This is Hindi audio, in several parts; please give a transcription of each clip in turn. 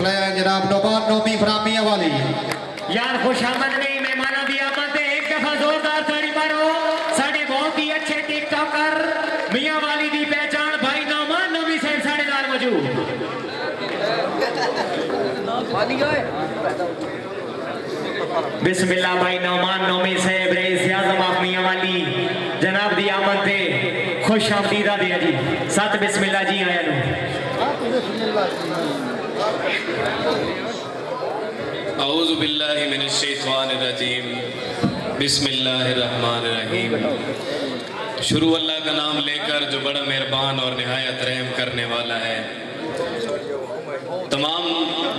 रहे हैं जनाब नोमान नोमी फरामिया वाली। यार खुशामद नहीं मेहमानों की आमद है, एक दफा जोरदार ताड़ी मारो। साढ़े बहुत ही अच्छे टिकटॉकर मियां वाली की पहचान भाई नोमान नोमी साहब साढ़े नाल मौजूद। बिस्मिल्लाह भाई नोमान नोमी साहब रईस आजम ऑफ मियां वाली जनाब दी आमद थे खुश आमदीदा दे जी। सत बिस्मिल्लाह जी आया नु। औज़ु बिल्लाहि मिनश शैतानिर रजीम, बिस्मिल्लाहिर रहमानिर रहीम। शुरू अल्लाह का नाम लेकर जो बड़ा मेहरबान और निहायत रहम करने वाला है। तमाम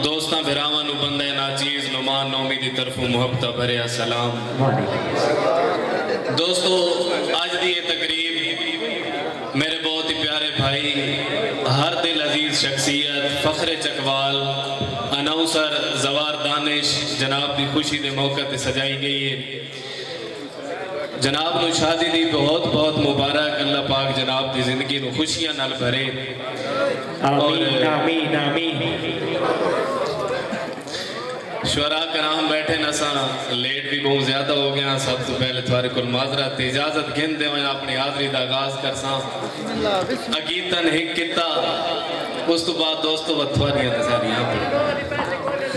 दोस्तां भिरावां नूं बंदे नाचीज़ नुमान नौमी दी तरफों मुहब्बत भरे अस्सलाम। दोस्तों आज दी ये तकरीब मेरे बहुत ही प्यारे भाई हर दिल अजीज शख्सियत फखरे चकवाल अनाउंसर जवार दानिश जनाब की खुशी के मौके पर सजाई गई है। जनाब नू शादी दी बहुत बहुत मुबारक। अल्लाह पाक जनाब की जिंदगी नू खुशियां नाल भरे। आमीन आमीन आमीन। शुरा कराम बैठे न सा लेट भी बहुत ज्यादा हो गया। सब तो पहले थोड़े को माजरत इजाजत गिन दे अपनी हाजरी का आगाज कर सा अकीतन हिक किता। उस तो बाद दोस्तों वथवारियां सारियां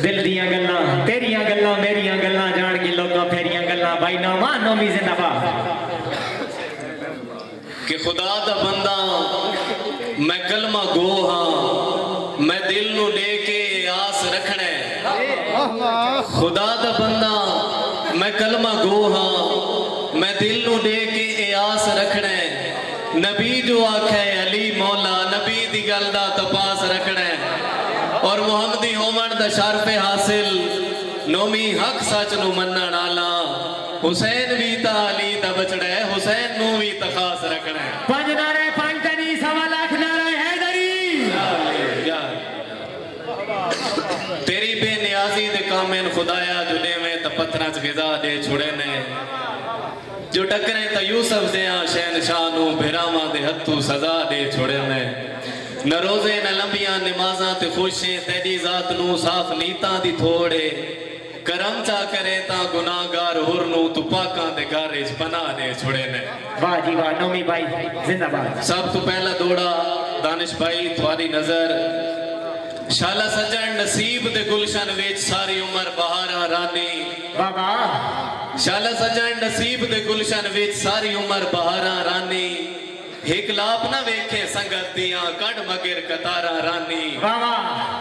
दिल दियां गल्लां तेरियां गल्लां मेरियां गल्लां जान के लोगों फेरियां गल्लां भाई नौमान नौमी जिंदाबाद। कि खुदा दा बंदा मैं कलमा गो हाँ मैं दिल नू लेके आस रखना है। खुदा दा बंदा मैं कलमा गो हाँ मैं दिल नू लेके आस रखना है। नबी जो आखे अली मौला नबी दी गल दा तपास रखना है। और मुहम्मदी होमन दा शर्फ हासिल नोमी हक सच नू मनण आला हुसैन भी ता अली दा बचड़ा है। हुसैन नू भी तखास रखना है। पंज नारे पंज तनी सवा लाख नारे हैदरी। तेरी बेनियाजी दे कामेन खुदाया जुने में त पत्थरां च गिजा दे छुड़े ने। जो टकरे त यूसुफ दे शहनशाह नू भिरावां दे हत्थू सजा दे छुड़े ने। न रोजे न लंबियां नमाज़ां ते खुशे तेरी जात नू साफ नीतां दी थोड़े। करम चा करे ता गुनाहगार होर नू तू पाकां दे घर च पनाह दे छुड़े ने। वाह जी वाह नौमी भाई जिंदाबाद। सब तो पहला दौड़ा दानिश भाई थोड़ी नजर शाला सजन नसीब दे गुलशन विच सारी उम्र बहारा रानी। बाबा शाला सजन नसीब दे गुलशन विच सारी उम्र बहारा रानी। एक लाभ ना वेखे संगत दियां कड़ मगिर कतारा रानी। बाबा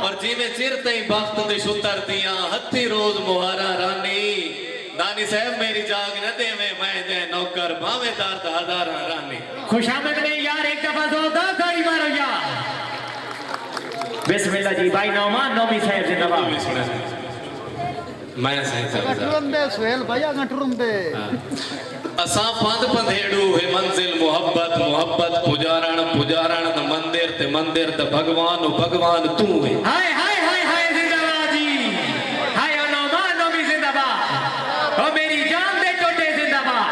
और जिमें चिरते ही बख्त दे शुतर दियां हथी रोज मुहारा रानी। दानी साहब मेरी जाग न देवे मैं दे नौकर भावे दर्द हजारा रानी। खुशामद नहीं यार एक दफा जोरदार ताड़ी मारो यार। बिस्मिल्लाह जी भाई नौमान नौमी साहब जिंदाबाद। मैं सही गटरुंदे सुहेल भैया गटरुंदे असा पंध पंधेड़ू है मंजिल मोहब्बत मोहब्बत पुजारण पुजारण द मंदिर ते मंदिर द भगवान भगवान तू है। हाय हाय हाय हाय जिंदाबाद जी। हाय नौमान नौमी जिंदाबाद। ओ मेरी जान दे टोटे जिंदाबाद।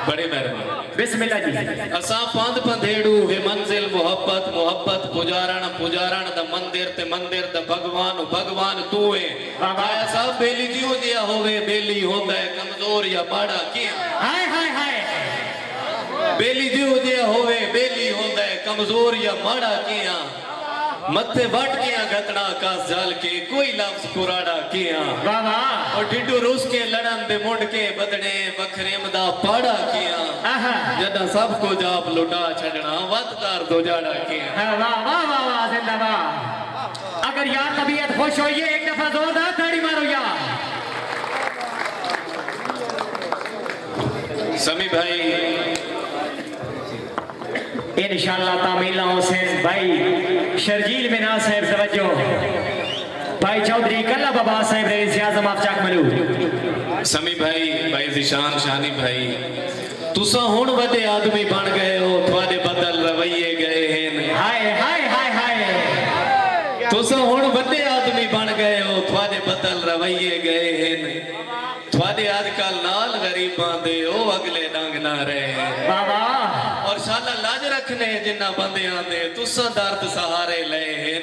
बड़े मेहरबान। बिस्मिल्लाह जी। असा पंध पंधेड़ू है मंजिल मोहब्बत मोहब्बत पुजारण पुजारण द मंदिर ते मंदिर द भगवान भगवान तू है। आया सब बेली जियो जिया होवे बेली होंदा है कमजोर या बाड़ा किया। हाय हाय हाय बेली जियो जिया होवे बेली होंदा है कमजोर या माड़ा किया। मत्थे वट किया गतड़ा कास जाल के कोई लफ्ज पुराड़ा किया। बाबा और डिडू रूस के लड़न दे मुंड के बदने बखरे मदा पाड़ा किया। जदा सबको जाप लुटा छड़ना वतदार दो जाड़ा किया। वाह वाह वाह वाह जिंदाबाद। अगर यार तबीयत खुश हो ये एक दफा जोरदार ताड़ी मारो यार। समी भाई इंशाअल्लाह तामीला हुसैन भाई शर्जील मिना साहब तवज्जो भाई चौधरी कल्ला बाबा साहब रईस आजम ऑफ चाकमलू। समी भाई भाई जिशान शानी भाई तुसा हुण वडे आदमी बन गए हो थोड़े बदल रवैये गए हैं। हाय हाय हाय हाय तुसा हुण वडे आदमी बन गए हो थोड़े बदल रवैये गए हैं। थोड़े आजकल नाल गरीबां दे ओ अगले डंग ना रहे। बाबा और शाला लाज रखने जिन्ना बंदियां दे तुसा दर्द सहारे ले हैं।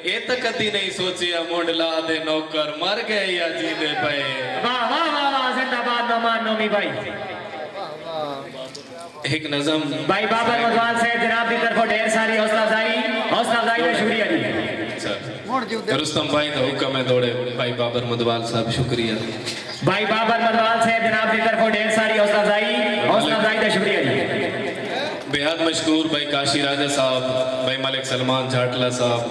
ये तो कदी नहीं सोचिया मुंडला दे नौकर मर गए या जींदे पे। वाह वाह वाह वाह, जिंदाबाद नौमान नौमी भाई। एक नज़म भाई बाबर मधवाल से जनाब की तरफ ढेर सारी हौसला अफजाई का शुक्रिया जी। मोड़ जीव दे रुस्तम भाई का हुक्म है दौड़े भाई बाबर मधवाल साहब शुक्रिया। भाई बाबर मधवाल से जनाब की तरफ ढेर सारी हौसला अफजाई का शुक्रिया जी। बेहद मशहूर भाई काशी राजा साहब, भाई मलिक सलमान झाटला साहब,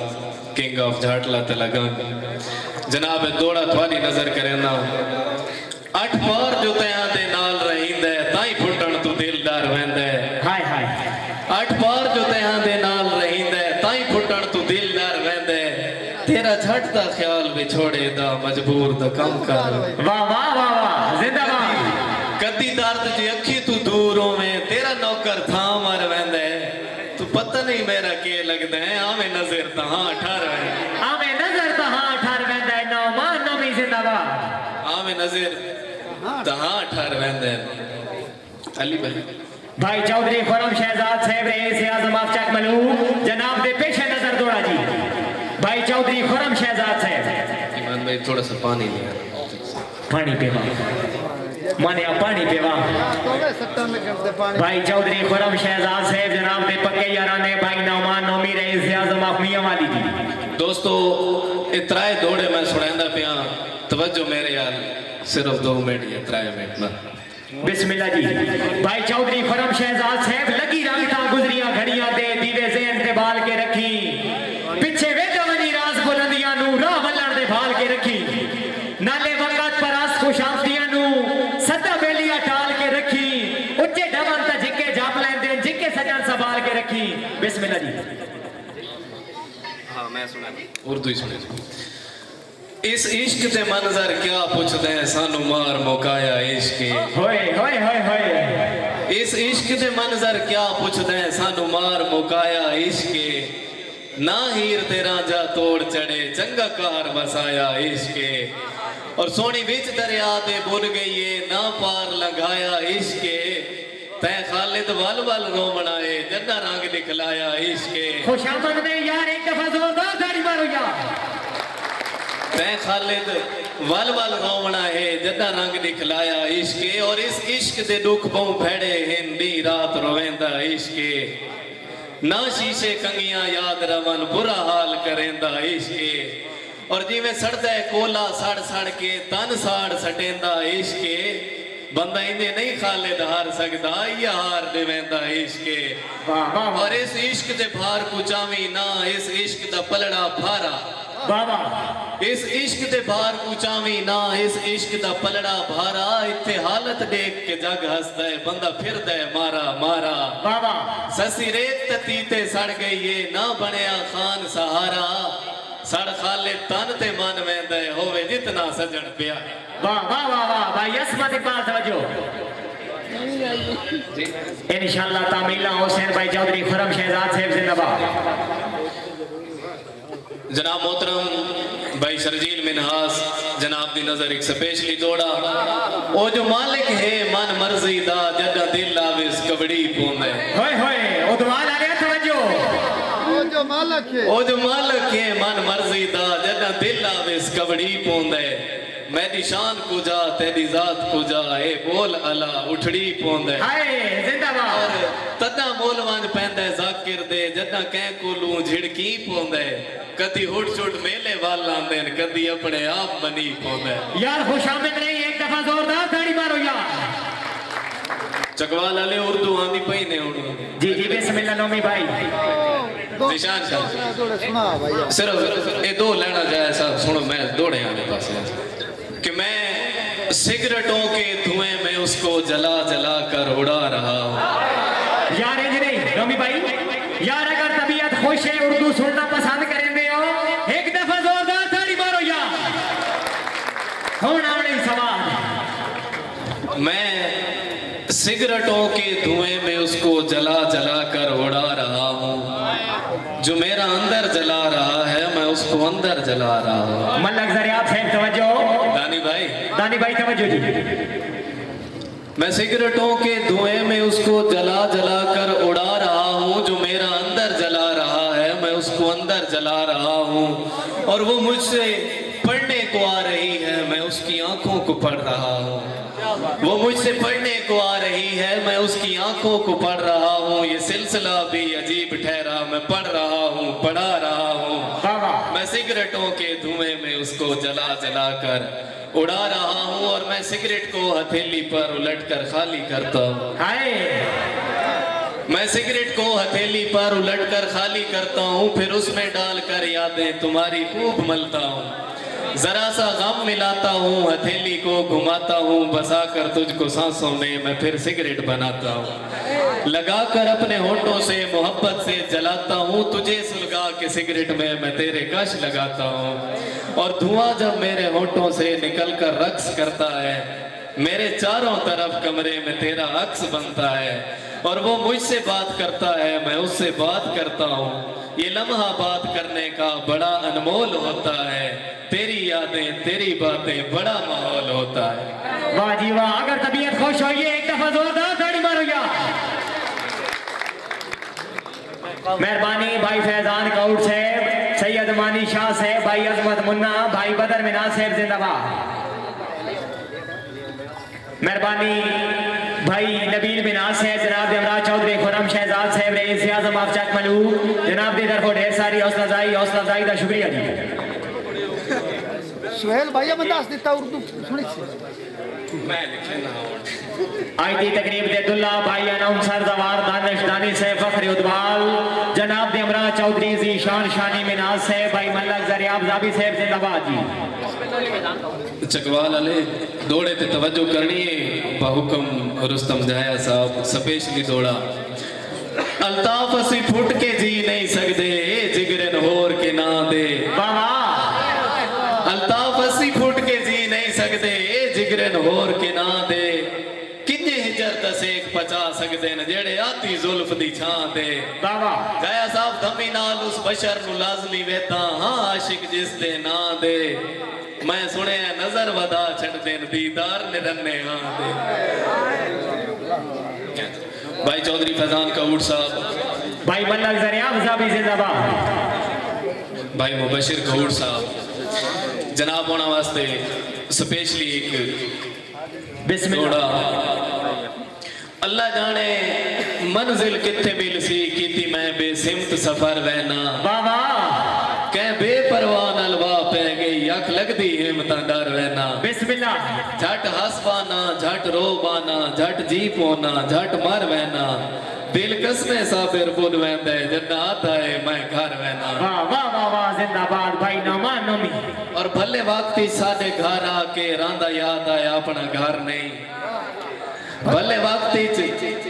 किंग ऑफ झाटला तलगंग जनाब दौड़ा थोड़ी नजर करेना। 8 बार जो तया दे नाल रहींदे ताई फुटण तू दिलदार वेंदे। हाय हाय 8 बार जो तया दे नाल रहींदे ताई फुटण तू दिलदार वेंदे। तेरा झट दा ख्याल विछोड़े दा मजबूर दा कम कर। वाह वाह वाह वाह, जिंदाबाद। कदी दर्द जी अखी तू दूरों में तेरा नौकर था मर वेंदे। तू पता नहीं मेरा के लगदा है आवे नजर तहां ठहर वेंदे। आवे नजर तहां ठहर वेंदा है नौमान नौमी जिंदाबाद। आवे नजर तहां ठहर वेंदे। अली भाई भाई चौधरी खुरम शहजाद साहब रईस आजम ऑफ चकमलू जनाब दे पेश नजर दौड़ा जी। भाई चौधरी खुरम शहजाद साहब। ईमान भाई थोड़ा सा पानी लिया। पानी पेवा माने पानी पेवा। तो वे 70 में करते पानी। भाई चौधरी खुरम शहजाद साहब जनाब दे पक्के याराने भाई नौमान नौमी रईस आजम ऑफ मियां वाली जी। दोस्तों इतराए दौड़े मैं सुनांदा पिया तवज्जो मेरे यार सिर्फ 2 मिनट या 3 मिनट में। बिस्मिल्लाह जी। भाई चौधरी खुरम शहजाद साहब लगी रंगता गुजरियां घड़ियां दे दीवे ज़हन ते बाल के रखी। पिछे वेदा वनी राज बुलंदियां नू राह वलण दे भाल के रखी। नाले वक़्त पर आस खुशामदियां नू सदा बेलिया टाल के रखी। उच्चे ढवन ता जिके जाप लेंदे जिके सजन संभाल के रखी। बिस्मिल्लाह जी। हाँ मैं सुना उर्दू ही सुने। इस इश्क दे मंजर क्या पुछदे हैं सानू मार मुकाया इश्क। होए होए होए होए। इस इश्क दे मंजर क्या पुछदे हैं सानू मार मुकाया इश्क। ना हीर तेरा जा तोड़ चढ़े चंगा कार वसाया इश्क। और सोनी बिच दरिया दे बुल गई है ना पार लंघाया इश्क। तै खालिद वल वल रोमना है जन्ना रंग दिखलाया इश्क। खुशामद में यार एक दफा जोरदार ताड़ी मारो यार। तै खालिद वल वल रोवना है जदा रंग दिखलाया इश्क। और इस इश्क दे दुख बहु फैड़े हिंदी रात रोवेंदा इश्क। ना शीशे कंगियां याद रवन बुरा हाल करेंदा इश्क। और जिवें सड़दा है कोला सड़ सड़ के तन साड़ सटेंदा इश्क। बंदा इन्हें नहीं खालिद हार सकदा या हार देवेंदा इश्क। और इस इश्क दे भार कुचावी ना इस इश्क दा पलड़ा भारा। बाबा इस इश्क दे भार कुचावी ना इस इश्क दा पलड़ा भारा। इत्थे हालत देख के जग हंसदा है बंदा फिरदा है मारा मारा। बाबा ससी रेत ततीते सड़ गई है ना बनया खान सहारा। सड़ खाले तन ते मन वेंदा है होवे जितना सजन पिया। वाह वाह वाह वाह भाई असमत इकबाल तवज्जो। इंशाअल्लाह तामीला हुसैन भाई चौधरी खुरम शहजाद साहब जिंदाबाद। जनाब मोहतरम भाई शर्जील मिनहास जनाब दी नजर एक स्पेशली दौड़ा। ओ जो मालिक है मन मर्जी दा जदा दिल आविस कबड़ी पोंदे। होए होए उदवाल आ गया तवज्जो। वो जो मालिक है ओ जो मालिक है मन मर्जी दा जदा दिल आविस कबड़ी पोंदे। मेरी शान कुजा तेरी जात कुजा ए बोल अला उठड़ी पोंदे। हाय जिंदाबाद। और तदा मोल वांज पैंदे जाकिर दे जदा कै कोलू झिड़की पोंदे। कदी हुट छुट मेले वाल आंदे कदी अपने आप बनी पोंदे। यार खुशामद नहीं एक दफा जोरदार ताड़ी मारो यार। चकवाल वाले उर्दू आंदी पई ने उर्दू। जी जी बिस्मिल्लाह नौमी भाई। निशान शाह दौड़े सुना भाई। सिर्फ ये 2 लेना जाए साहब सुनो मैं दौड़े आने पास कि मैं सिगरेटों के धुएं में उसको जला जला कर उड़ा रहा हूँ। यार ये नहीं नौमी भाई यार अगर तबीयत खुश है उर्दू सुनना पसंद करेंगे हो एक दफा जोरदार ताड़ी मारो यार। होना नहीं सवाल। मैं सिगरेटों के धुएं में उसको जला जला कर उड़ा रहा हूँ। जो मेरा अंदर जला रहा है मैं उसको अंदर जला रहा हूँ। मलक ज़रियात है तवज्जो। दानी भाई तवज्जो जी। मैं सिगरेटों के धुएं में उसको जला जला कर उड़ा रहा हूँ। जो मेरा अंदर जला रहा है मैं उसको अंदर जला जला रहा हूँ और वो मुझसे पढ़ने को आ रही है, मैं उसकी आंखों को पढ़ रहा हूँ। वो मुझसे पढ़ने को आ रही है, मैं उसकी आंखों को पढ़ रहा हूँ। ये सिलसिला भी अजीब ठहरा, मैं पढ़ रहा हूँ, पढ़ा रहा हूँ। मैं सिगरेटों के धुएं में उसको जला जला कर उड़ा रहा हूँ और मैं सिगरेट को हथेली पर उलट कर खाली करता हूँ। मैं सिगरेट को हथेली पर उलट कर खाली करता हूँ, फिर उसमें डालकर यादें तुम्हारी खूब मलता हूँ। जरा सा गम मिलाता हूँ, हथेली को घुमाता हूँ, बसा कर तुझको सांसों में मैं फिर सिगरेट बनाता हूँ। लगा कर अपने होठों से मोहब्बत से जलाता हूँ, तुझे सुलगा के सिगरेट में मैं तेरे कश लगाता हूँ। और धुआं जब मेरे होठों से निकल कर रक्स करता है, मेरे चारों तरफ कमरे में तेरा अक्स बनता है। और वो मुझसे बात करता है, मैं उससे बात करता हूँ। ये लम्हा बात करने का बड़ा अनमोल होता है, तेरी यादें तेरी बातें बड़ा माहौल होता है। वाह जी वाह, अगर तबीयत खुश हो ये एक दफा जोरदार ताड़ी मारो यार। मेहरबानी भाई फैजान कौड़ साहब, सैयद मानी शाह साहब, भाई अजमत मुन्ना, भाई बदर मिना साहब जिंदाबाद। मेहरबानी भाई नबील बिनाज साहब, जनाब यमराज चौधरी, खुरम शहजाद साहब, रईस आजम ऑफ चकमलू, जनाब की तरफों ढेर सारी हौसला अफजाई का शुक्रिया जी। सुहेल भैया बंदा देता उर्दू सुनी आई थी तकरीब दे दुल्ला भाई अनाउंसर जवार दानिश दानी से फखर उदवाल, जनाब यमराज चौधरी जी शान शानी मिनाज से, भाई मल्लक जरियाब जाबी साहब जिंदाबाद जी। चकवाल वाले दौड़े ते तवज्जो करनी है, बहुकम रुस्तम जाया साहब स्पेशली दौड़ा। अल्ताफ असी फुट के जी नहीं सकते, जिगरन होर के ना दे। अल्ताफ असी फुट के जी नहीं सकते, जिगरन होर के ना दे। किन्ने हिजर दसेक पचा सकते न जेड़े आती जुल्फ दी छां दे। जाया साहब धमी नाल उस बशर नु लाजमी वेता, हाँ आशिक जिस दे ना दे। मैं सुने नजर वदा छड़ देन दीदार निरन्ने हाँ दे। भाई चौधरी फैजान कौड़ साहब, भाई मल्लक जरियाब जाबी जिंदाबाद, भाई मुबशिर कौड़ साहब, जनाब होना वास्ते स्पेशली एक बिस्मिल्लाह। अल्लाह जाने मंजिल किथे मिल सी, कीती मैं बेसिमत सफर वहना। बाबा कह बेपरवाह नाल वाह पै गई, अख लगदी हिम्मत डर वहना। बिस्मिल्लाह। झट हसबाना, झट रोबाना, झट जी पोना, झट मर वहना। दिल कसने साबिर बुल वहंदे, जन्नत आए मैं घर वहना। वाह वाह वाह वाह जिंदाबाद भाई नौमा नोमी। और भले वक्ती साडे घर आके रांदा याद आया अपना घर नहीं। भले वक्ती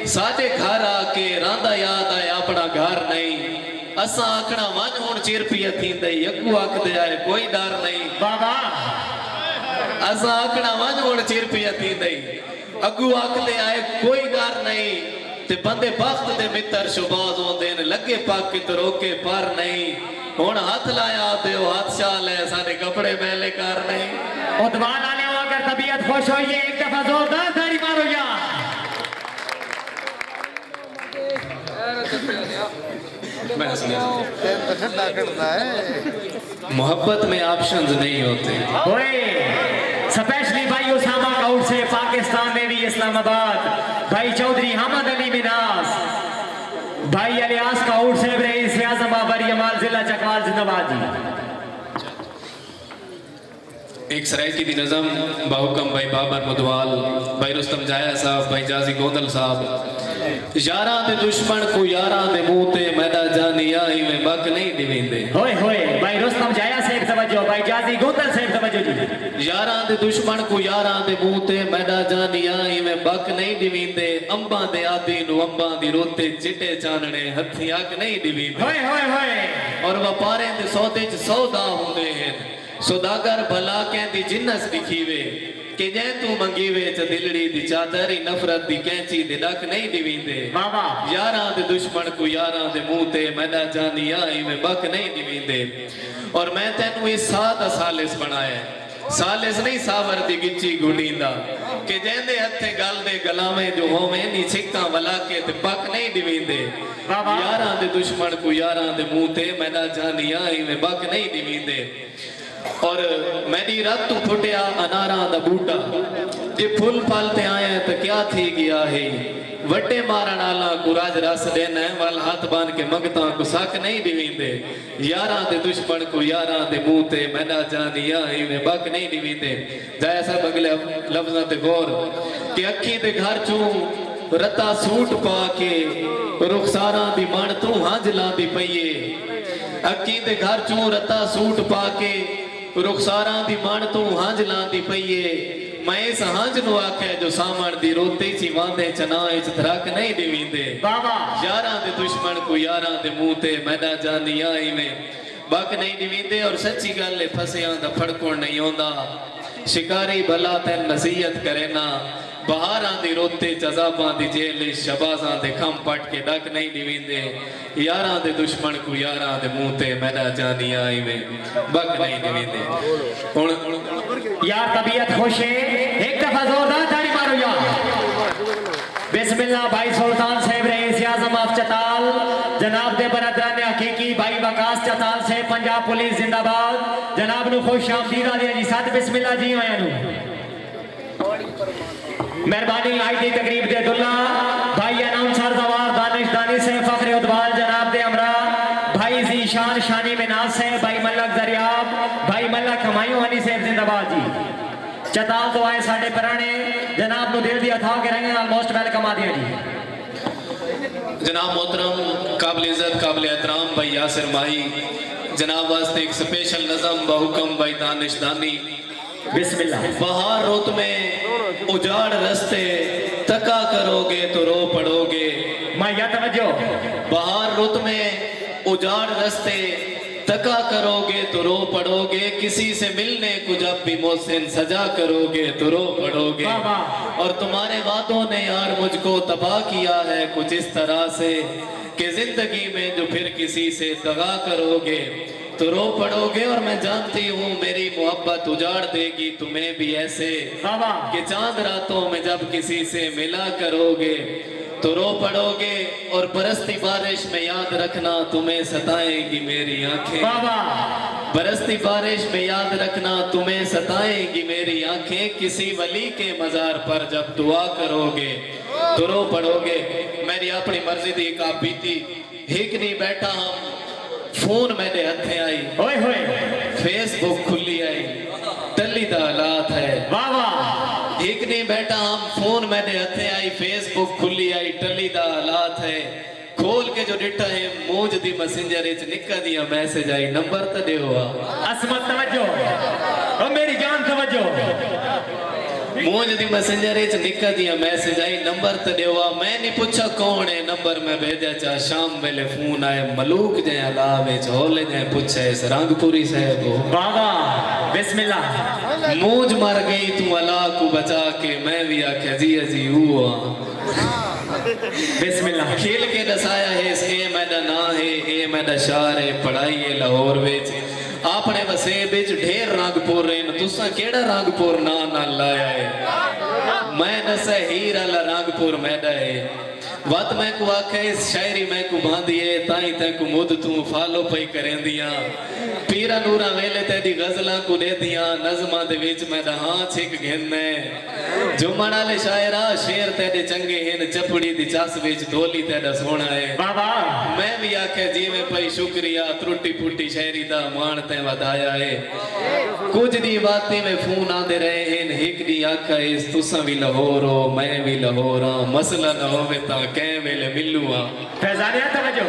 साडे घर आके रांदा याद आया अपना घर नहीं। असा आखना वन हुण चिर पिया थींदे, अगू आखदे आए कोई डर नहीं। बाबा असा आखना वन हुण चिर पिया थींदे, अगू आखदे आए कोई डर नहीं। ते बंदे बख्त दे मित्र शुबाज होंदे ने, लगे पक तो रोके पर नहीं। हुण हाथ लाया ते हाथ शाल है, सारे कपड़े मैले कर नहीं। उदवाल आने हो, अगर तबीयत खुश हो ये एक दफा जोरदार ताड़ी मारो यार। ठंडा करता है। मोहब्बत में ऑप्शंस नहीं होते। स्पेशली भाई उसामा कौड़ से, पाकिस्तान नेवी इस्लामाबाद, भाई चौधरी हमद अली मिनास, भाई अलियास कौड़ से, रईस आजम बरियमाल जिला चकवाल जिंदाबाद जी। एक सरायकी दी नज़म बहुकम भाई बाबर मुदवाल, भाई रुस्तम जाया साहब, भाई जाजी गोदल साहब। यारा दे दुश्मन को यारा दे मुंह ते मैदा जानी आई में बक नहीं दिवेंदे। होए होए भाई रुस्तम जाया साहब तवज्जो, भाई जाजी गोदल साहब तवज्जो जी। यारा दे दुश्मन को यारा दे मुंह ते मैदा जानी आई में बक नहीं दिवेंदे। अंबा दे आदि नु अंबा दी रोते चिट्टे चानने हथी अग नहीं दिवेंदे। होए होए होए। और व्यापारे दे सौदे च सौदा हुंदे हैं, सौदागर भला कहंदी जिन्नस दिखीवे कि जे तू मंगीवे च दिलड़ी दी चादर नफरत दी कैंची दे डक नहीं दिवींदे। बाबा यारा दे दुश्मन को यारा दे मुंह ते मैदा जानी आई में बक नहीं दिवींदे। और मैं तेनू इस सादा सालिस बनाया, सालिस नहीं सावर दी गिच्ची गुंडींदा कि जेंदे हथे गल दे गलावे जो होवे नी छिक्का वला के ते पक नहीं दिवींदे यारां दे दुश्मन को यारां दे मुंह ते मैदा जानिया इवें बक नहीं दिवींदे और मेरी रात तू फुटिया अनारा दा बूटा जे फुल फल ते आया तो क्या थी गया है वटे मारन आला को राज रस देना वाल हाथ बांध के मंगता को सक नहीं दिवींदे यारां दे दुश्मन को यारां दे मुंह ते मैदा जानिया इवें बक नहीं दिवींदे जैसा बगले लफ्जां ते गौर कि अखी दे घर चू रता सूट पा के रुखसारां दी मन तू हंज लांदी पईए अखी दे घर चू रता सूट पा के रुखसारां दी मन तू हंज लांदी पईए मैं इस हंज नु आखे जो सामण दी रोते ची वांदे चना इच धरक नहीं दिवींदे बाबा यारां दे दुश्मन को यारां दे मुंह ते मैदा जानिया इवें बक नहीं दिवींदे और सच्ची गल है फसियां दा फड़कोण नहीं होंदा शिकारी भला तैन नसीहत करे ना बहारां दी रोते जजाबां दी जेल शबाजां दे खम पट के डक नहीं दिवींदे यारां दे दुश्मन को यारां दे मुंह ते मैदा जानिया इवें बक नहीं दिवींदे हुण यार तबीयत खुश है एक दफा जोरदार ताली मारो यार बिस्मिल्लाह भाई सुल्तान साहब रईस आज़म ऑफ चताल जनाब दे बरदरान हकीकी भाई वकास चताल से पंजाब पुलिस जिंदाबाद जनाब नु खुश आमदीद आलिया जी साथ बिस्मिल्लाह जी आया नु मेहरबानी आई दी तकरीब दे दुल्ला भाई अनाउंसर दवार दानिश दानी से फखरे उद्वाल जनाब दे हमरा भाई जीशान शानी मिनाज से भाई मलक दरियाब भाई मलक हमायूं हनी से जिंदाबाद जी चताल दुआए साडे पुराने जनाब नु दिल दी अथा के रहे ऑलमोस्ट वेलकम आ दिया जी जनाब मोहतरम काबिल इज्जत काबिल एहतराम भाई यासिर माही जनाब वास्ते एक स्पेशल नज़म बहुकम भाई दानिश दानी बिस्मिल्लाह बहार रुत में उजाड़ रस्ते तका करोगे तो रो पड़ोगे मैं या तवज्जो बहार रुत में उजाड़ रस्ते तका करोगे तो रो पड़ोगे किसी से मिलने को जब भी मोहसिन सजा करोगे तो रो पड़ोगे और तुम्हारे वादों ने यार मुझको तबाह किया है कुछ इस तरह से कि जिंदगी में जो फिर किसी से दगा करोगे तो रो पड़ोगे और मैं जानती हूँ मेरी मोहब्बत उजाड़ देगी तुम्हें भी ऐसे कि चांद रातों में जब किसी से मिला करोगे तो रो पड़ोगे और बरसती बारिश में याद रखना तुम्हें सताएंगी मेरी आंखें बरसती बारिश में याद रखना तुम्हें सताएंगी मेरी आंखें किसी वली के मजार पर जब दुआ करोगे तो रो पड़ोगे मेरी अपनी मर्जी दी का बीती हिक नहीं बैठा हम फोन मेरे हथे आई ओए होए फेसबुक खुली आई टली दा हालात है वाह वाह एक नहीं बैठा हम फोन मेरे हथे आई फेसबुक खुली आई टली दा हालात है खोल के जो डिठा है मौज दी मैसेंजर इच निका दिया मैसेज आई नंबर तो देओ असमत तवज्जो ओ मेरी जान तवज्जो मौज दी मैसेंजर इच निका दिया मैसेज आई नंबर तो देओ मैं नहीं पूछा कौन है नंबर में भेजा चा शाम वेले फोन आए मलूक जे अलावे झोले जे पूछे इस रंगपुरी साहब को बाबा बिस्मिल्लाह मौज मर गई तू अला को बचा के मैं भी आखे जी अजी हुआ बिस्मिल्लाह खेल के दसाया है ए मैदा ना है ए मैदा शार है पढ़ाई है लाहौर विच आपने वसे बिच ढेर रंगपुर रेन तुसा केड़ा रंगपुर ना ना लाया है मैं नसे हीर अला रंगपुर मैदा है वत मैं को आखे इस शायरी मैं को बांधिए ताई ते को मुद तू फॉलो पई करेंदियां पीरा नूरा वेले तेदी गजलां को दे दियां नज़मां दे विच मैं हां छिक घेने जुमण वाले शायरा शेर तेदे चंगे हिन चपड़ी दी चस विच धोली तेदा सोना है बाबा मैं भी आखे जीवे पई शुक्रिया त्रुटी फुटी शायरी दा मान ते वधाया है कुछ दी बातें में फोन आंदे रहे हिन हिक दी आखा इस तुसा भी लाहौर हो मैं भी लाहौर हां मसला ना होवे ता कै वेले मिलूआ फैजानिया तवज्जो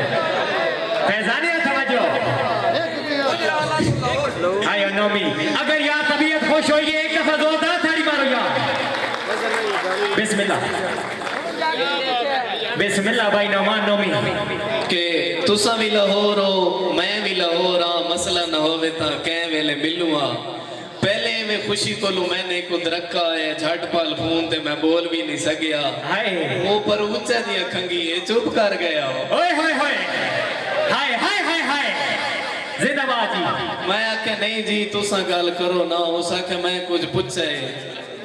आयो नोमी अगर यार तबीयत खुश होगी एक दफा जोरदार ताली मारो यार बिस्मिल्लाह बिस्मिल्लाह भाई नौमान नोमी के तुसा भी लाहौर हो मैं भी लाहौर हां मसला ना होवे ता कै वेले मिलूआ पहले में खुशी को लू मैंने खुद रखा है झटपल फोन ते मैं बोल भी नहीं सकिया हाय वो पर ऊंचा दिया खंगी है चुप कर गया ओए होए होए हाय हाय हाय हाय जिंदाबाद जी मैं आखे नहीं जी तुसा गल करो ना उस आखे मैं कुछ पूछे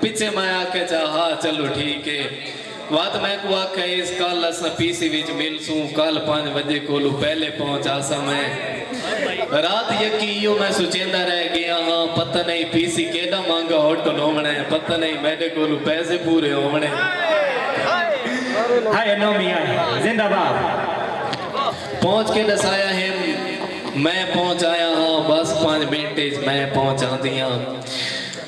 पीछे मैं आखे चाह चलो ठीक है बात मैं को आखे इस कल असा पीसी विच मिलसूं कल 5 बजे कोलू पहले पहुंचा सा मैं रात यकीयो मैं सोचेंदा रह गया हाँ पता नहीं पीसी केड़ा महंगा होटल होवणे पता नहीं मेरे कोलू पैसे पूरे होवणे हाय नौमी आए जिंदाबाद पहुंच के दसाया है मैं पहुंच आया हाँ बस 5 मिनट मैं पहुंचा दिया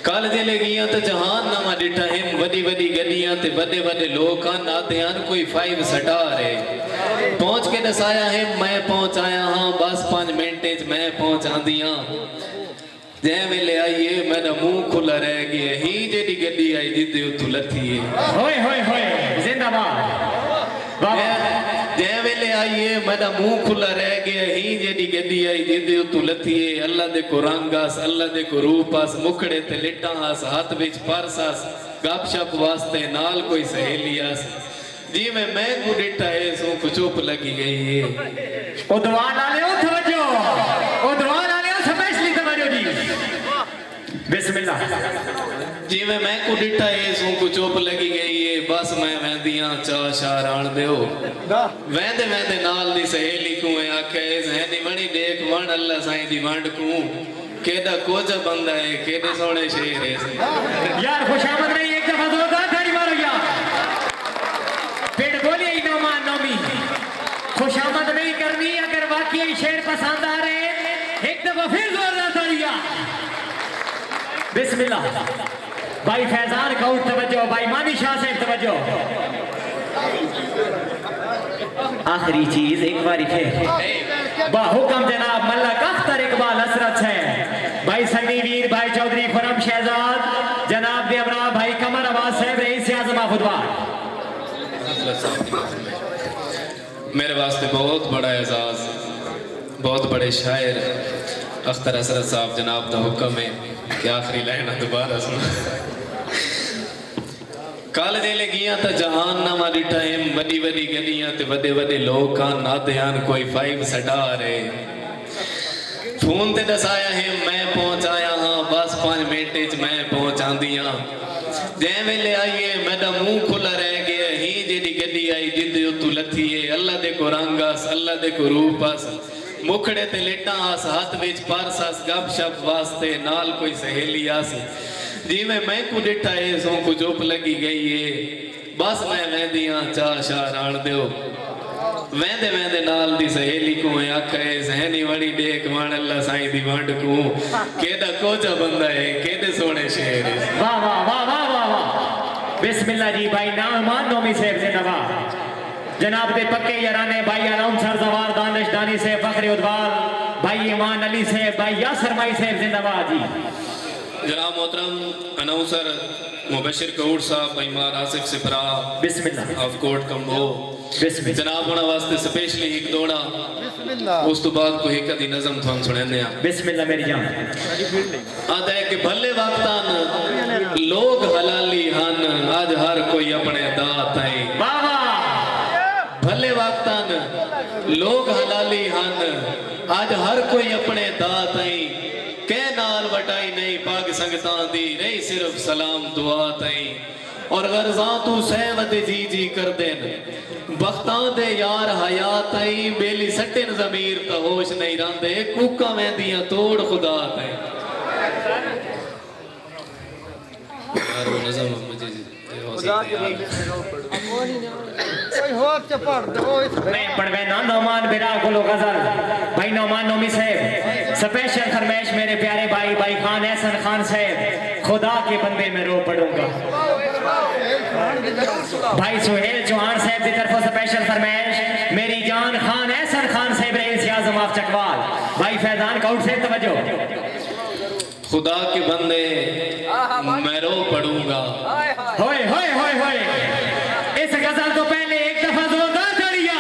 कल जिले गया तो जहान नामा डिठा है वडी वडी गड्डियां ते बड़े बड़े लोग आते हैं कोई 5 स्टार है पहुंच के दसाया है मैं पहुंच आया हाँ बस 5 मिनट मैं पहुंचा दिया जै वेले आइए मेरा मुंह खुला रह गया ही जेडी गड्डी आई जिद्दे उतु लथी है होए होए होए जिंदाबाद बाबा जै वेले आइए मेरा मुंह खुला रह गया ही जेडी गड्डी आई जिद्दे उतु लथी है अल्लाह दे को रंगास अल्लाह दे को रूपास मुखड़े ते लिटास हाथ विच परसास गपशप वास्ते नाल कोई सहेलियास जी मैं को डिठा है सो को चुप लगी गई है ओ दवान वाले ओ तवज्जो ओ दवान वाले ओ स्पेशली तवज्जो जी बिस्मिल्लाह जी मैं को डिठा है सो को चुप लगी गई है बस मैं वेंदियां चा शार आण देओ वेंदे वेंदे नाल दी सहेली को आखे है नी बणी देख वन अल्लाह साईं दी वंड को केड़ा कोजा बंदा है केड़े सोने शेर है यार खुशामद नहीं एक दफा जोरदार ताली मारो यार पेड़ बोलिए ही नौमान नौमी खुशामद नहीं करनी अगर वाकई शेर पसंद आ रहे एक दफा फिर जोरदार तालियां बिस्मिल्लाह भाई फैजान काउट तवज्जो भाई मानी शाह साहब तवज्जो आखिरी चीज एक बारी फिर बाहुकम जनाब मल्लक अख्तर इकबाल हसरत है भाई सन्नी वीर भाई चौधरी खुरम शहजाद जनाब देवरा भाई कमर आवाज साहब रईस आजम खुदवार मेरे वास्ते बहुत बड़ा एजाज बहुत बड़े शायर अख्तर हसरत साहब जनाब का हुक्म है कि आखिरी लाइन दोबारा सुना कल जेले गया तो जहान नामा डिठा है बड़ी बड़ी गड्डियां ते बड़े बड़े लोग आते हैं कोई 5 स्टार है फोन ते दसाया है मैं पहुंचाया हाँ बस 5 मिनट मैं पहुंचा दिया जै वेले आइए मेरा मुंह खुला रह गया ही जेडी गड्डी आई जिद्दे उतु लथी है अल्लाह दे को रंगास अल्लाह दे को रूपास मुखड़े ते लेटास हाथ विच परसास गपशप वास्ते नाल कोई सहेली आस जी मैं को डिठा है सो को चुप लगी गई है बस मैं वेंदियां चा शार आण देओ वेंदे वेंदे नाल दी सहेली को आखे सहनी वड़ी देख वन अल्लाह साईं दी वंड को केदा कोजा बंदा है केदे सोने शेर है वाह वाह वाह वाह वाह वाह बिस्मिल्लाह जी भाई नामान नौमी साहब जिंदाबाद जनाब दे पक्के याराने भाई आलम सरजवार दानिश दानी से फखरे उद्वाल भाई ईमान अली से भाई यासर माई से जिंदाबाद जी जनाब मोहतरम अनाउंसर मुबशिर कौड़ साहब भाई मार आसिफ सिपरा बिस्मिल्लाह ऑफ कोर्ट कंबो बिस्मिल्लाह जनाब होना वास्ते स्पेशली एक दोड़ा बिस्मिल्लाह उस तो बाद को एक दी नज़म थोन सुनाने आ बिस्मिल्लाह मेरी जान आदा है कि भले वक्तान लोग हलाली हन आज हर कोई अपने दात है वाह वाह भले वक्तान लोग हलाली हन आज हर कोई अपने दात है के नाल वटाई नहीं पाक संगतां दी रही सिर्फ सलाम दुआ तई और गर्जा तू सहवत जी जी कर देन बख्तां दे यार हयात आई बेली सट्टन जमीर ता होश नहीं रंदे कूका वेंदियां तोड़ खुदा तई यार वो नज़म मुझे कोई हो अच्छा पढ़ दो मैं पढ़वे ना नौमान बिरा गुलो गजल भाई नौमान नौमी साहब स्पेशल फरमाइश मेरे प्यारे भाई भाई खान एहसन खान साहब खुदा के बंदे में रो पड़ूंगा भाई सुहेल चौहान साहब की तरफ स्पेशल फरमाइश मेरी जान खान एहसन खान साहब रईस आजम ऑफ चकवाल भाई फैजान काउट से तवज्जो खुदा के बंदे मैं रो पड़ूंगा होए होए होए होए इस गजल को पहले एक दफा जोरदार तालियां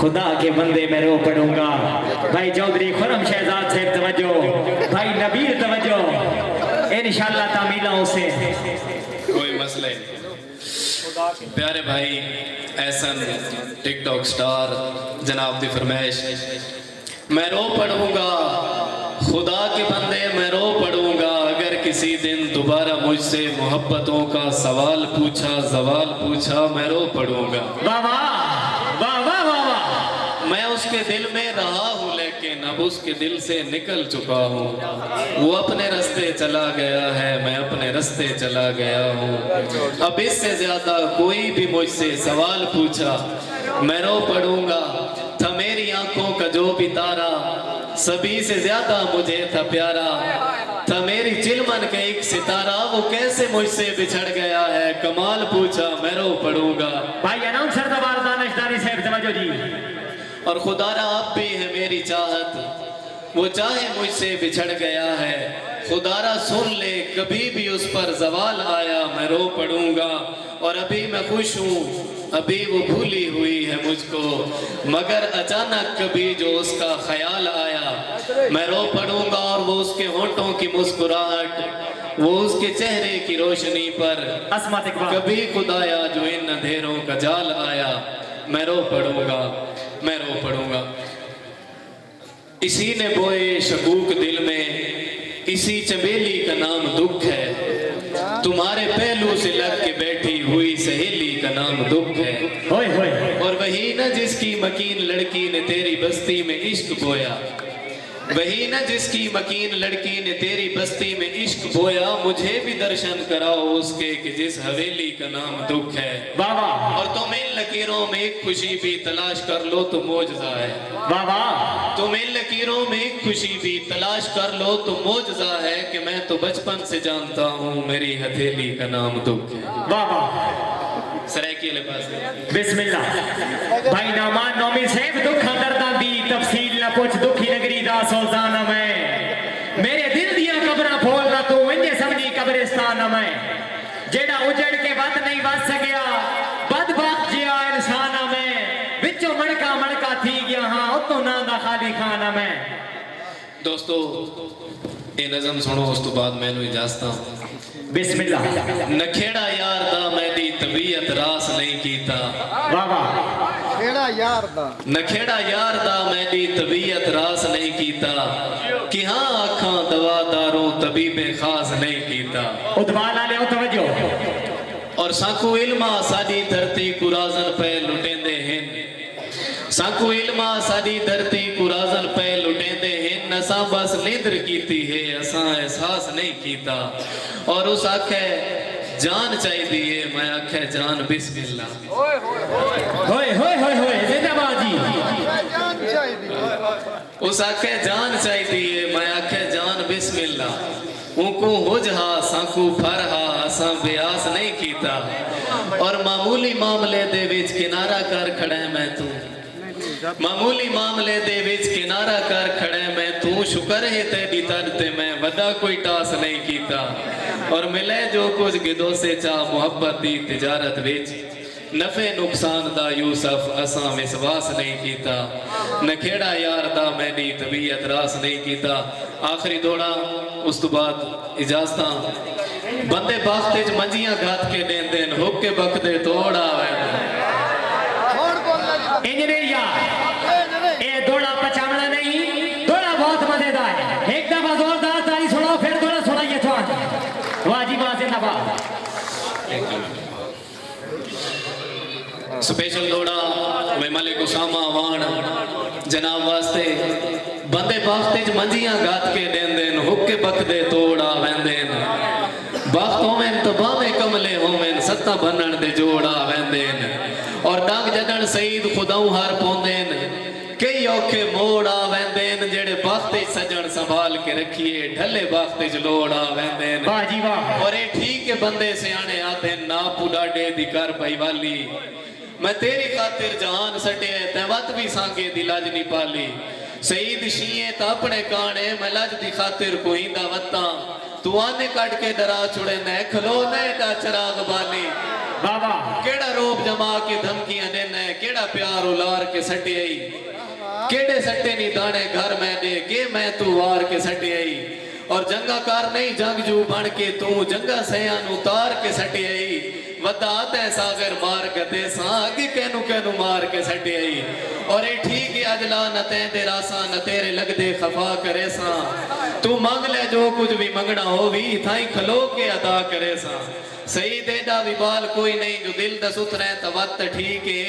खुदा के बंदे मैं रो पड़ूंगा भाई चौधरी खुरम शहजाद साहब तवज्जो भाई नबील तवज्जो इंशाल्लाह तामीला उसे कोई मसला नहीं प्यारे भाई एहसन टिकटॉक स्टार जनाब दी फरमाइश, मैं रो पड़ूंगा खुदा के बंदे, मैं रो पड़ूंगा अगर किसी दिन दोबारा मुझसे मोहब्बतों का सवाल पूछा मैं रो पड़ूंगा। वाह वाह वाह वाह वाह वाह। मैं उसके दिल में रहा हूँ लेकिन अब उसके दिल से निकल चुका हूँ। वो अपने रास्ते चला गया है, मैं अपने रास्ते चला गया हूँ। अब इससे ज्यादा कोई भी मुझसे सवाल पूछा मैं रो पड़ूंगा। था मेरी आंखों का जो भी तारा सभी से ज्यादा मुझे था प्यारा। था मेरी चिलमन का एक सितारा, वो कैसे मुझसे बिछड़ गया है कमाल पूछा मैं रो पड़ूंगा। भाई अनाउंसर दबार दानिशदारी साहब तवज्जो जी। और खुदारा आप भी है मेरी चाहत, वो चाहे मुझसे बिछड़ गया है। खुदारा सुन ले कभी भी उस पर सवाल आया मैं रो पड़ूंगा। और अभी मैं खुश हूँ, अभी वो भूली हुई है मुझको, मगर अचानक कभी जो उसका ख्याल आया मैं रो पड़ूंगा। और वो उसके होंठों की मुस्कुराहट, वो उसके चेहरे की रोशनी पर अस्मत इकबाल। कभी खुदाया जो इन अंधेरों का जाल आया मैं रो पड़ूंगा, मैं रो पड़ूंगा। इसी ने बोए शकूक दिल में, इसी चमेली का नाम दुख है। तुम्हारे पहलू से लग के बैठी हुई सहेली का नाम दुख है। होए होए। और वही न जिसकी मकीन लड़की ने तेरी बस्ती में इश्क बोया, वही न जिसकी मकीन लड़की ने तेरी बस्ती में इश्क बोया। मुझे भी दर्शन कराओ उसके कि जिस हवेली का नाम दुख है। वाह वाह। और तुम इन लकीरों में एक खुशी भी तलाश कर लो तो मौजज़ा है। वाह वाह। तुम इन लकीरों में एक खुशी भी तलाश कर लो तो मौजज़ा है कि मैं तो बचपन से जानता हूँ मेरी हथेली का नाम दुख है। वाह वाह। सरायकी वाले पास बिस्मिल्लाह। भाई नामान नौमी साहब दुखा दर्दा दी तफसील ना कुछ दुखी नगरी दा सुल्तान मैं। मेरे दिल दिया कब्रां फोल ना तू इंजे समझी कब्रिस्तान मैं। जेड़ा उजड़ के बद नहीं बच सकिया बदबख्त जिया इंसान मैं। विचों मणका मणका थी गया हाँ उतो ना दा खाली खाना मैं। दोस्तों ये नज़म सुनो उस तो बाद मैनू इजाजत। बिस्मिल्लाह। नखेड़ा यार दा मेरी तबीयत रास नहीं कीता। वाह वाह। खेड़ा यार दा, नखेड़ा यार दा मेरी तबीयत रास नहीं कीता। कि हाँ आखां दवादारों तबीबे खास नहीं कीता। उदवाल आले ओ तवज्जो। और साकू इल्मा साडी धरती कुराजन पे लुटेंदे हैं। साकू इल्मा साडी धरती कुराजन पे लुटेंदे हैं। असा बस निद्र कीती है असा एहसास नहीं कीता। और उस आखे जान चाहिए मैं आखे जान बिस्मिल्लाह। होए होए होए होए जिंदाबाद जी। जान चाहिए। उस आखे जान चाहिए मैं आखे जान बिस्मिल्लाह। उनको हुजहा साकू फरहा असा ब्यास नहीं कीता। और मामूली मामले दे विच किनारा कर खड़े मैं तू। मामूली मामले दे विच किनारा कर खड़े मैं तू। शुक्र है तेरी तर ते मैं वदा कोई टास नहीं कीता। और मिले जो कुछ गिदो से चाह मोहब्बत दी तिजारत विच। नफे नुकसान दा यूसफ असा विश्वास नहीं कीता। नखेड़ा यार दा मेरी तबीयत रास नहीं कीता। आखिरी दौड़ा उस तो बाद इजाजत। बंदे बाख्ते च मंजियां गात के देंदे हुक के बकदे तोड़ा इंजीनियर यार ये दौड़ा पचावना नहीं, दौड़ा बहुत मजेदार है। एक दफा जोरदार ताली सुनाओ फिर दौड़ा सुनाइए थोड़ा। वाजिबा जिंदाबाद। स्पेशल दौड़ा वे मलिक उसामा वाण जनाब वास्ते। बंदे बाख्ते च मंजियां गात के देंदे हुक्के बकदे तोड़ा वेंदे। बाख्त होवेन तो बावे कमले होवेन सत्ता बनण दे जोड़ा वेंदे। और डंग जडन सईद खुदाऊ हार पौंदेन। कई औखे मोड़ आ वेंदेन जेड़े बाख्ते सजन संभाल के रखिए ढले बाख्ते च लोड़ आ वेंदेन। वाह जी वाह। और ये ठीक है बंदे सियाने आते ना पुडाडे दी कर भाई वाली। मैं तेरी खातिर जहान सटे ते वत भी सांगे दी लाज नहीं पाली। सईद शीए तो अपने काने मैं लज दी खातिर कोई दावता। तू आने कट के डरा छुड़े न खलो न चराग बाली। बाबा केड़ा रोब जमा के धमकियां देने केड़ा प्यार उलार के सटे आई। केड़े सट्टे नी दाने घर में दे के मैं तू वार के सटे आई। और जंगा कार नहीं जंगजू बन के तू जंगा सयान उतार के सटे आई। वदात है सागर मार गते सांग कहनु कहनु मार के सटे आई और ये ठीक है अजला न ते तेरा सा न तेरे लग दे खफा करे सा तू मांग ले जो कुछ भी मंगना हो भी थाई खलो के अदा करे सा सही तेरा विबाल कोई नहीं जो दिल दा सुथरा है तवत ठीक है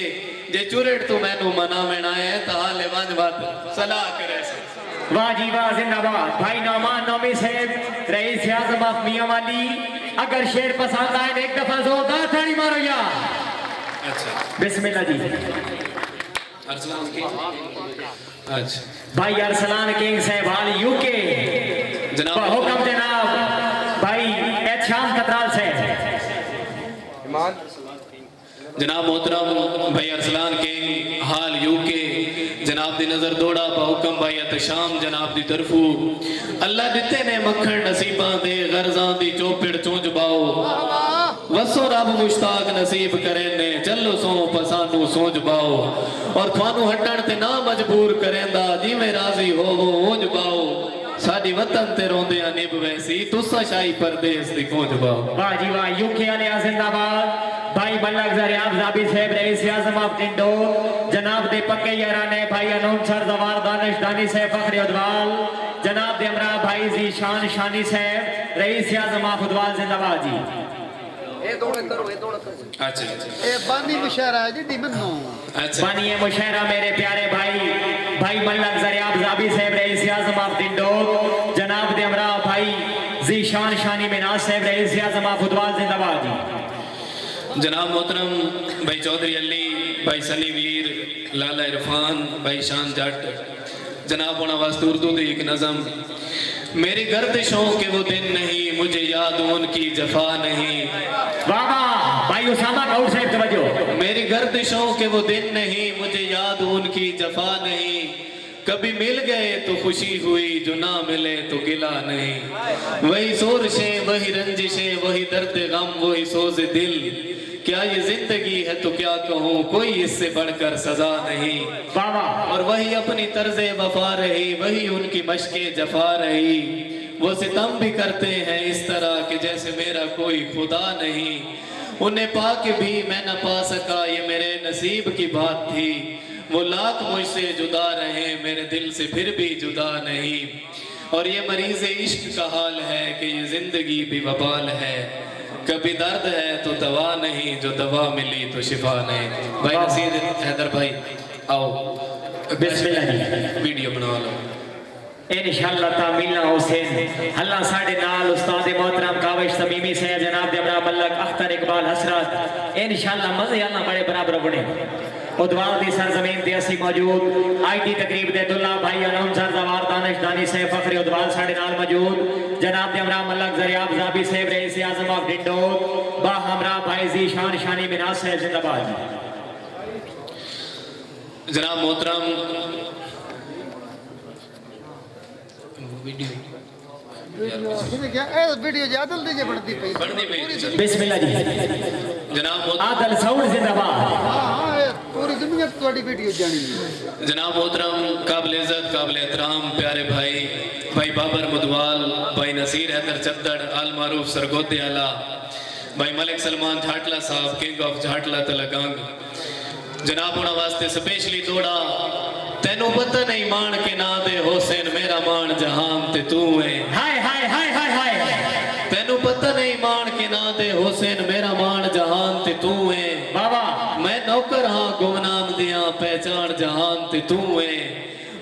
जे चुरड़ तू मैनू मना में ना है ताले वंज बात सलाह करे सा वाह जी वाह, जिंदाबाद। भाई नौमान नौमी साहब रईस आजम ऑफ मियां वाली, अगर शेर पसंद आए एक दफा जोरदार ताली मारो या। अच्छा बिस्मिल्लाह जी। अरसलान की अच्छा भाई अरसलान किंग साहब हाल यूके जनाब हुक्म जनाब भाई एहशाम कतराल साहब। जनाब मोहतरम भाई अरसलान किंग हाल यूके जनाब दी नजर दौड़ा हुक्म भाई एहतशाम जनाब दी तरफू अल्लाह दिते ने मक्खन नसीबां दे गर्जां दी चौपड़ चुंझ बाओ वसो रब मुश्ताक नसीब करे ने चलो सो पसानू सोच बाओ और थानू हटण ते ना मजबूर करेंदा जिवें राजी होवो ओंज बाओ साडी वतन ते रोंदे निभ वैसी तुसा शाही परदेस दी पहुंच बाओ। वाह जी वाह, यूके वाले जिंदाबाद। भाई मल्लक जरियाब जाबी साहब रईस आजम ऑफ टिंडो जनाब दे पक्के याराने भाई अनूसर जवार दानिश दानी साहब फखरे उदवाल जनाब दे हमरा भाई जी शान शानी साहब रईस आजम ऑफ उदवाल जिंदाबाद जी। अच्छा ए बानी मुशहरा है जी दिमनो अच्छा बानिए मुशहरा मेरे प्यारे भाई भाई मल्लक जरियाब जाबी साहब रईस आजम ऑफ टिंडो जनाब दे हमरा भाई जी शान शानी मिनाज साहब रईस आजम ऑफ उदवाल जिंदाबाद जी। जनाब मोहतरम भाई चौधरी अली भाई सनी वीर लाला इरफान भाई शान जट जनाब होना वास्ते उर्दू दी एक नज़म मेरी गर्दिशों के वो दिन नहीं मुझे याद उनकी जफा नहीं। वाह वाह भाई उसामा गौर साहब तवज्जो। मेरी गर्दिशों के वो दिन नहीं मुझे याद उनकी जफा नहीं कभी मिल गए तो खुशी हुई जो ना मिले तो गिला नहीं वही शोरशें वही रंजिशें वही दर्द गम वही सोज दिल क्या ये जिंदगी है तो क्या कहूँ कोई इससे बढ़कर सजा नहीं। बाबा और वही अपनी तर्जे वफा रही वही उनकी मशके जफा रही वो सितम भी करते हैं इस तरह कि जैसे मेरा कोई खुदा नहीं उन्हें पाके भी मैं न पा सका ये मेरे नसीब की बात थी वो लाख मुझसे जुदा रहे मेरे दिल से फिर भी जुदा नहीं और ये मरीज इश्क का हाल है कि ये जिंदगी भी वबाल है कभी दर्द है तो दवा नहीं जो दवा मिली तो शिफा नहीं। भाई नसीर हैदर भाई आओ बिस्मिल्लाह जी वीडियो बना लो इंशाअल्लाह तामीला हुसैन अल्लाह साडे नाल उस्ताद मोहतरम काविश तमीमी से जनाब दे अमरा मल्लक अख्तर इकबाल हसरत इंशाअल्लाह मजे अल्लाह बड़े बराबर बने उदवाल दी सरजमीन ते असी मौजूद आईटी तकरीब दे दुल्ला भाई अनूसर जवार दानिश दानी से फखरे उदवाल साडे नाल मौजूद जनाब दे अमरा मल्लक जरियाब जाबी साहब रईस आजम ऑफ डिंडो बा हमरा भाई जी शान शानी मिनाज से जिंदाबाद। जनाब मोहतरम वीडियो ज्यादा दीजिए बढ़ती पई बिस्मिल्लाह जी जनाब आदल साउंड जिंदाबाद। हां पूरी दुनिया ਤੁਹਾਡੀ वीडियो जानी है। जनाब मोहतरम काबिल इज्जत काबिल एहतराम प्यारे भाई भाई बाबर मुदवाल भाई नसीर हैदर चद्दड़ अल मारूफ सरगोदे आला भाई मलिक सलमान झाटला साहब किंग ऑफ झाटला तलगंग जनाब होना वास्ते स्पेशली दौड़ा तेनू पता नहीं मान के ना दे हुसैन मेरा मान जहान ते तू है हाय हाय हाय हाय हाय तेनू पता नहीं मान के ना दे हुसैन मेरा मान जहान ते तू है बाबा मैं नौकर हाँ गुमनाम दिया पहचान जहान ते तू है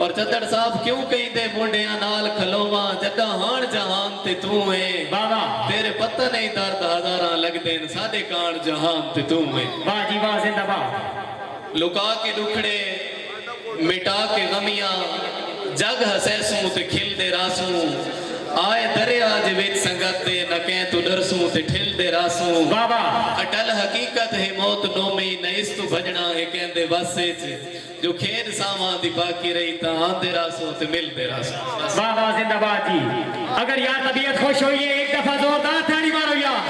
और चद्दड़ साहब क्यों कहीं दे मुंडिया नाल खलोवा जदा हान जहान ते तू है बाबा तेरे पता नहीं दर्द हजारा लगदे साडे कान जहान ते तू है। वाह जी वाह जिंदाबाद। लुका के दुखड़े मिटा के गमियां जग हसैसू ते खिल दे रासू आए दरिया जे विच संगत दे न कह तू डरसू ते ठिल दे रासू बाबा अटल हकीकत है मौत नोमी न इस तू भजना है कहंदे बसे च जो खेद सावां दी बाकी रही ता आंदे रासू ते मिल दे रासू। वाह वाह जिंदाबाद जी। अगर यार तबीयत खुश हुई है एक दफा जोरदार ताली मारो यार।